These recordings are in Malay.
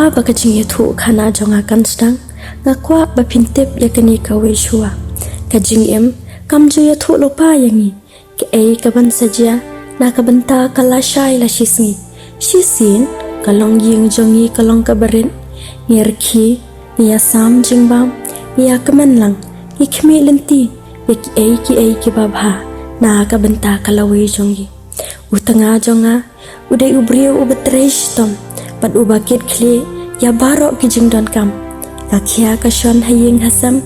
Shua bakajing yathu khana jonga kan sedang ngakwa bapintip yakani kawe shua kajing em kamju yathu lopa yangi ke kaban saja na kabenta kala shai la shisngi shisin kalong ying jongi kalong kabarin ngirki niya sam jingbam niya kamanlang ikmi lenti yaki ki babha na kabenta kalawe jongi utanga jonga udai ubriu ubetresh tom pat ubakit kli ya barok kijing don kam kakia kason haying hasam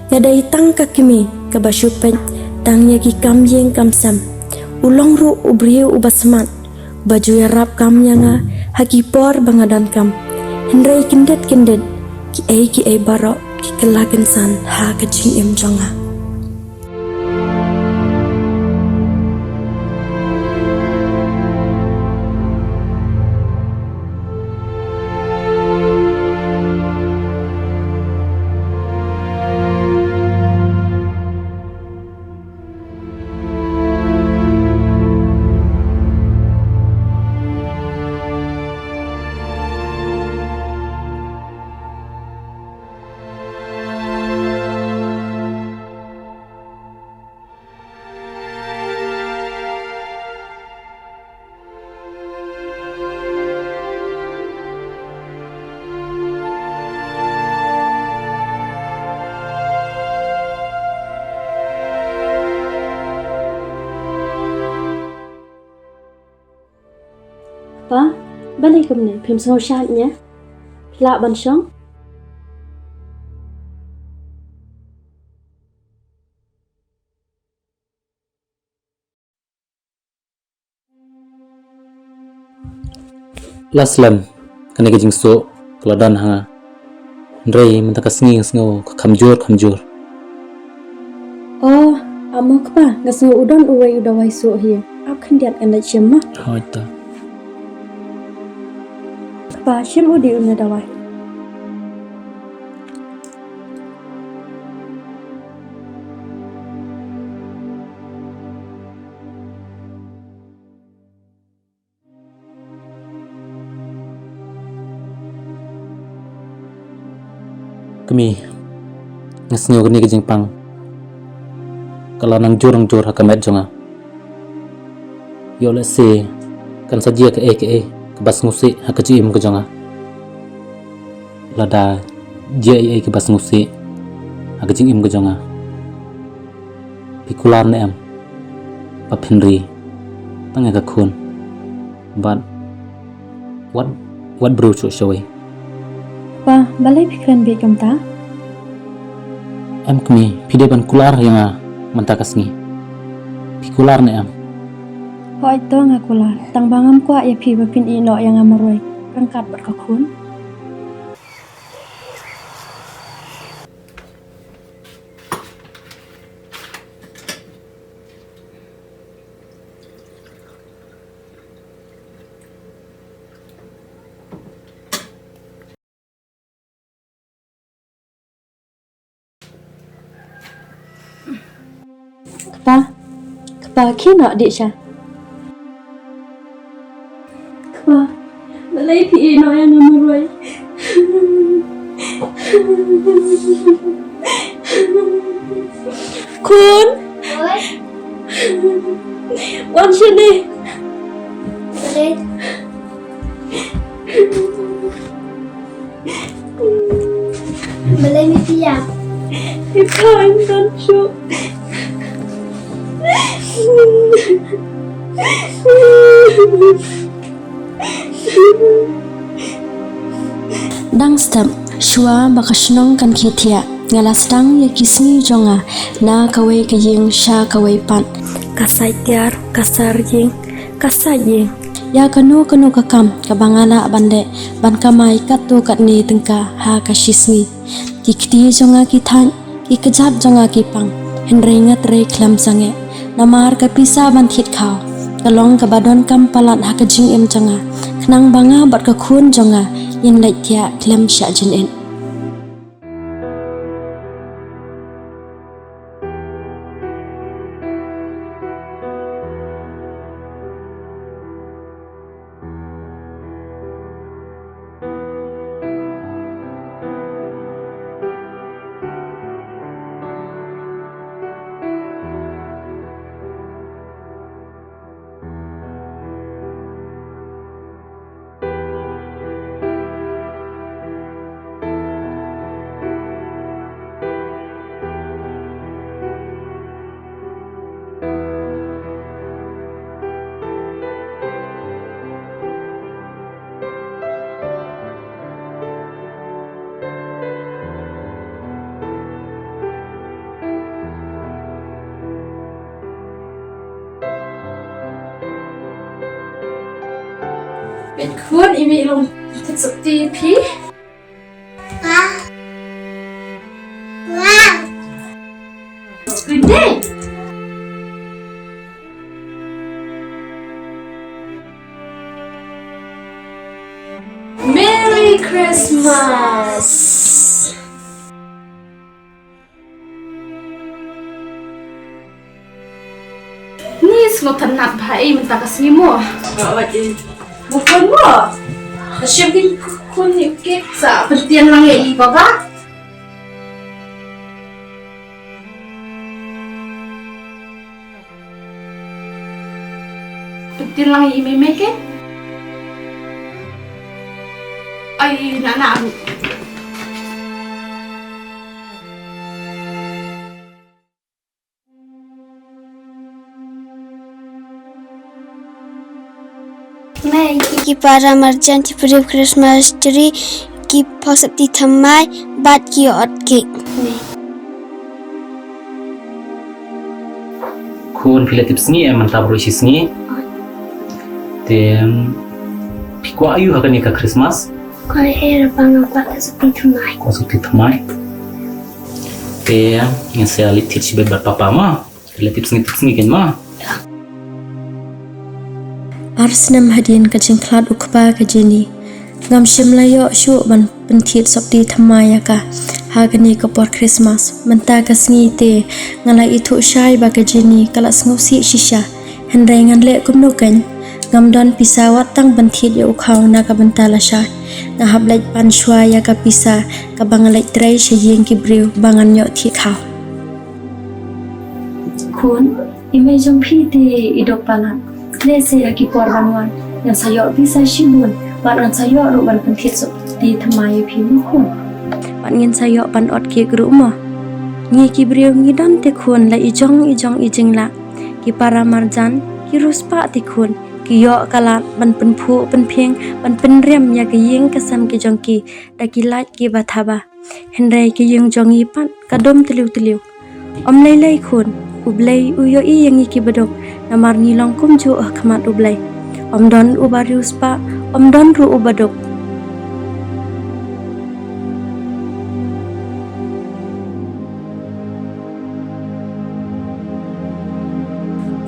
ngadai tang kakimi kabasupen tang yaki kam ying kam sam ulong ru ubriu ubasmat baju yarap kam yanga hakipor bangadan kam hendrai kindet ki barok ki kelagen san ha kajing im jonga. Pa, balik kami pim sang usahanya. Pelak bansong. Laslam kani kajing so keladan hanga ndrei mentaka sngi sngo kamjur Oh, amok pa ngasno udon uwai udawai so hiya. Akan diat anda cema. hoita Pa, cem udi una dawai. kami ngasngo kani kajing pang kalau nang jur hakamet jonga yo let's say kan sajia ke bas ngusi hakaji im ke jonga lada je ke bas ngusi hakaji im ke jonga pikular ne am papinri tanga ka khun but what bro cho showai Pa, balai pikiran be kamta. am kami pide ban kular yang mentakasngi pikular ne am Hoi to ngakulah. Tang bangam kwa ya pi bapin ino yang amaroi. Rangkat berkakun. Kepa kina dik sya. Kepa, balai pi ino yang amaroi. Kun, Oi, wan sini. boleh. Boleh mesti ya. Ikain dan syuk. Dang step shua bakashnong kan khetia ngalasdang ya kisni jonga na kawai kaying sha kawai pan Kasai tiar kasar ying kasai ying ya kanu kakam kabangala bande ban kamai katu katni tengka ha kashisni kikti jonga ki than ki kejat jonga ki pang henrengat re klam sange namar kapisa ban thit khaw kalong kabadon kam palat ha kajing em jonga khnang banga bat ka khun jonga yin lai tia klam sha jin en เป็นคุณอีมีลงทิศตีพี่ Wow. Wow. Good day Merry Christmas Ni semua tenat baik minta kasih semua. Bukan mo. Siyempre kun ni kek sa pendian lang ya iba ba? Pendian lang ya imemeke? Ay nana. मैं की पारा मर्जन की पूरी Christmas tree की फसती थमाई बात की और के Kun pila tips ni man tabro isi ni. Tem pikwa ayu hakan ni ka Christmas. कोई है रबांग बात फसती थमाई Ko su ti thamai. Tem yang saya li teach be bat papa ma. Pila tips ni ken ma. Arsnam hadin ka jingklat ukba ka jini ngam shimlayo shu ban pentit sopti thamaya ka hagani ka por Christmas manta ka sngi te ngala itu shai ba ka jini kala sngosi shisha henrai ngan le kumno kan ngam don pisawat tang bentit ya ukhaw na ka bantala sha na hablaj pan shwa ya ka pisa ka bangalai trai shayeng ki brew bangan yo thi khaw Kun imejong pite idok pangan. Lese aki korbanwan yang sayo bisa shibun baran sayo ruban pentit so di thamai phimu kun. Pan ngin sayo pan ot ki gru mo ngi ki brew ngi dan te khun la ijong ijing la ki para marjan ki ruspa ti khun ki yo kala ban penphu penpheng ban penrem ya ki yeng kasam ki jong ki da ki laj ki bathaba henrai ki yeng jongi pan kadom teliu om lei khun ublai uyo I yang ki bedok namar ni long kum ju khmat ublai om don ubarius pa om don ru ubadok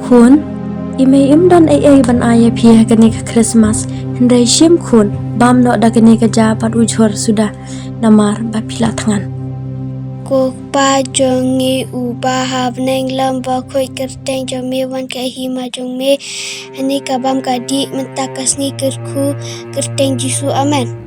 khun ime im don ai ban aya phia kani ka Christmas hendai shim khun bam no da kani ka ja pat ujhor sudah namar ba phila thangan को पा जोंगे उबा हाबनेंग लंबा खोई करतें जो मे वन के ही मा जोंग मे हनी कबाम का दी मता कसनी करखु करतें जिसु आमेन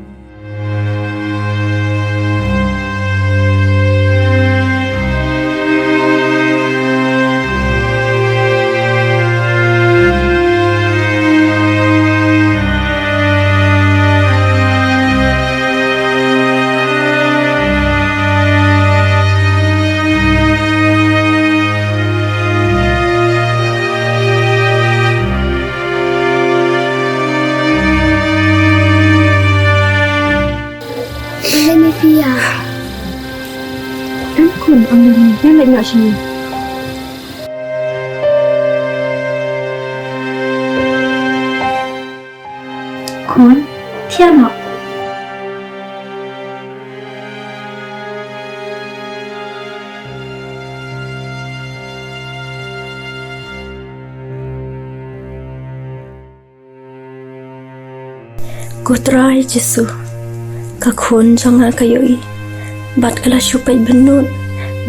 Dan kun om ni yang lek nak sini. Kun tian nak. Kutrai Jesu ka khun jonga kayoi bat kala shupai benut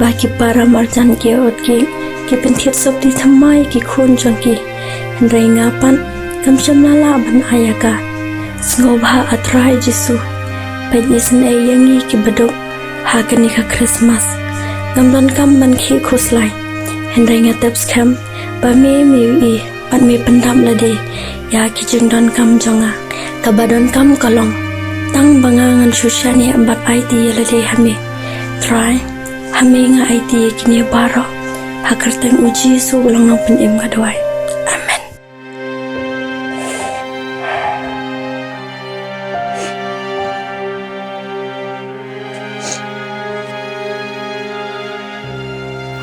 baki para marjan ke ot ki pentit sop di thamai ki khun jongki hendrai ngapan kam shamlala ban ayaka snobha atrai Jesu pajisne yangi ki bedok hakani ka Christmas gamdan kam ban khi khuslai hendrai ngatep skam ba me I pan me pendam lade ya ki jingdon kam jonga kabadon kam kalong tang bangangan sushani ambat IT lade hame try hame nga IT kini baro hakarteng uji su ulang nang penim kadwai amen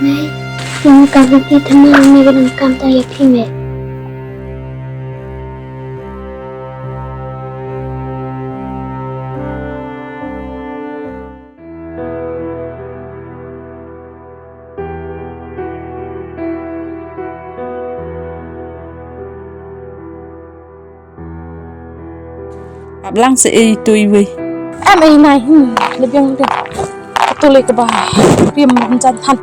मैं yang kami kita mengalami dalam kantor ya pime ablang se e tui we em ấy này lebih yang dia betul ke bah dia mencari han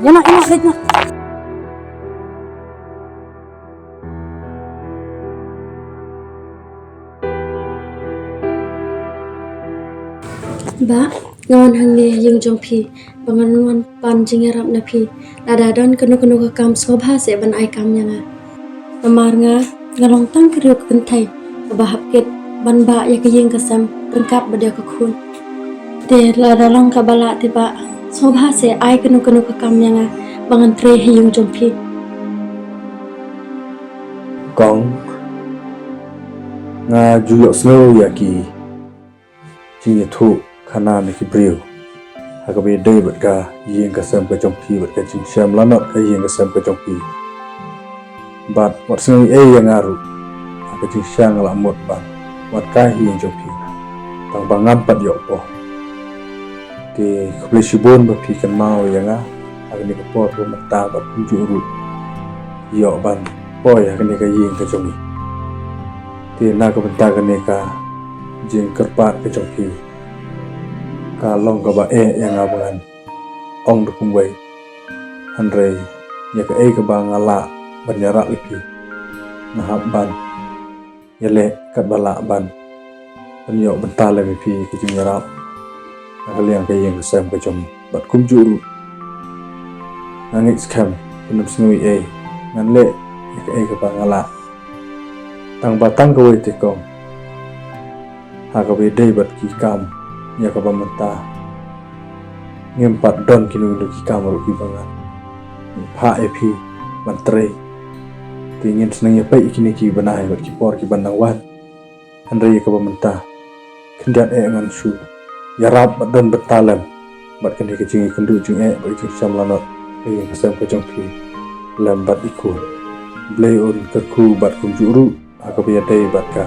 ya nak lihat nak ba ngawan hangi yang jongpi banganuan pan jingarap napi ladadan kenu ka kam sobha se ban ai kam nyanga amar nga ngalong tang kriuk kentai bahap ket ban ba ya ke yeng kasam rengkap badia ka khun te ladalong ka bala tiba sobha se ai kenu ka kam nyanga bangan tre yang jongpi Kong nga juyok snow yaki jingi thu khana ni ki brio hakabe dei bat ka yeng ka sam ka jongpi bat ka jing sham lanot ka yeng ka sam ka jongpi bat wat snow yang aru ka jing shang la mot ban wat ka yeng jongpi tang bangam pat yok po ke khle shibon ba pi kan mau yanga agni ka po ru mata bat kunjuru yo ban po ya kan ka yeng ka jongi te na ka banta kan ka jing kerpat ka jongpi ka long ka ba yang abangan ong dukung wei hanrei ya ka ka ba ngala banyara lipi nahab ban yale kat bala ban penyo bentale lipi ke jing yarap nakaliang ka yang sam ka jong bat kum juru nangik skam pinam snui nganle ya ka ba ngala tang batang ka wei tekong ha ka be dei bat ki kam ya ka bamanta ngempat don kinu ki kamar ki bangan pha epi mantre tingin senang ya pai kini ki banai bat ki por ki bandang wan andai ka bamanta kendat ngan su ya rap bat don betalam bat kan ki jingi kendu jing bat jing samlanot yang kasam ka jong pi lambat ikut blay on kerku bat kum juru ka be dai bat ka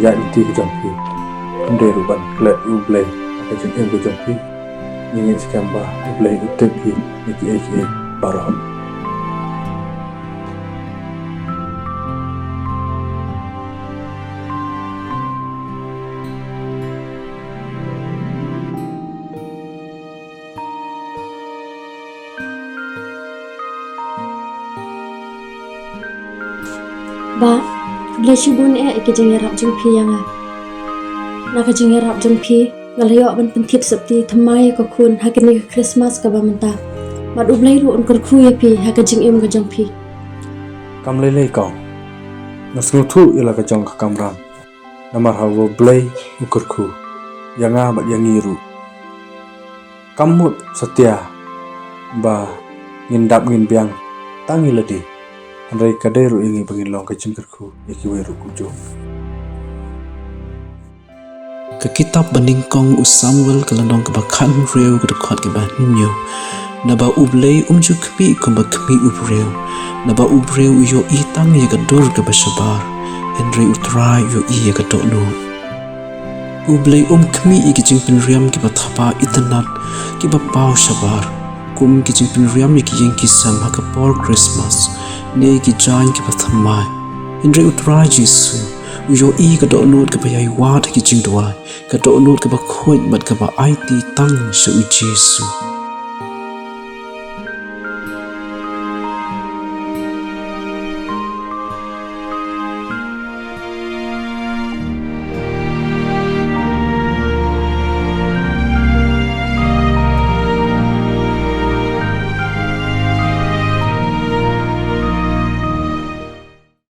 ya inti ki jong pi ndai ruban klet u blay ka jing em ka jong pi ingin skamba blay u tepi iki iki barom ba leshibun ke jingarap jongpi yanga naka jingarap jongpi ngalayo ban pentip septi thamai ka khun hakini Christmas ka bamanta mad ublai ru on kerku yapi haka jing em ka jongpi kam lele kong nasnu thu ila ka jong ka kamram namar hawo blay ukurku yanga bat yangiru kamut setia ba ngindap ngin biang tangi ledi andai kaderu ingi bangin long ka jingkerku yaki weru kujo ke kitab bandingkong u Samuel kelandong ke bakhan reu ke dekat ke bahnyo naba ublei umju kmi kumba kmi ubreu naba ubreu yo itang ye ke dur ke basabar henry utrai yo i ke dokno ublei kmi i ke jingpin riam ke bathapa itanat ke bapau sabar kum ke jingpin riam ke yeng ki sam ha ke por Christmas ne ki jain ke bathamai henry utrai jisu yo i ka do not ka bayai wat ki jing doai ka do not ka ba khoi mat ka ba IT tang su Jesu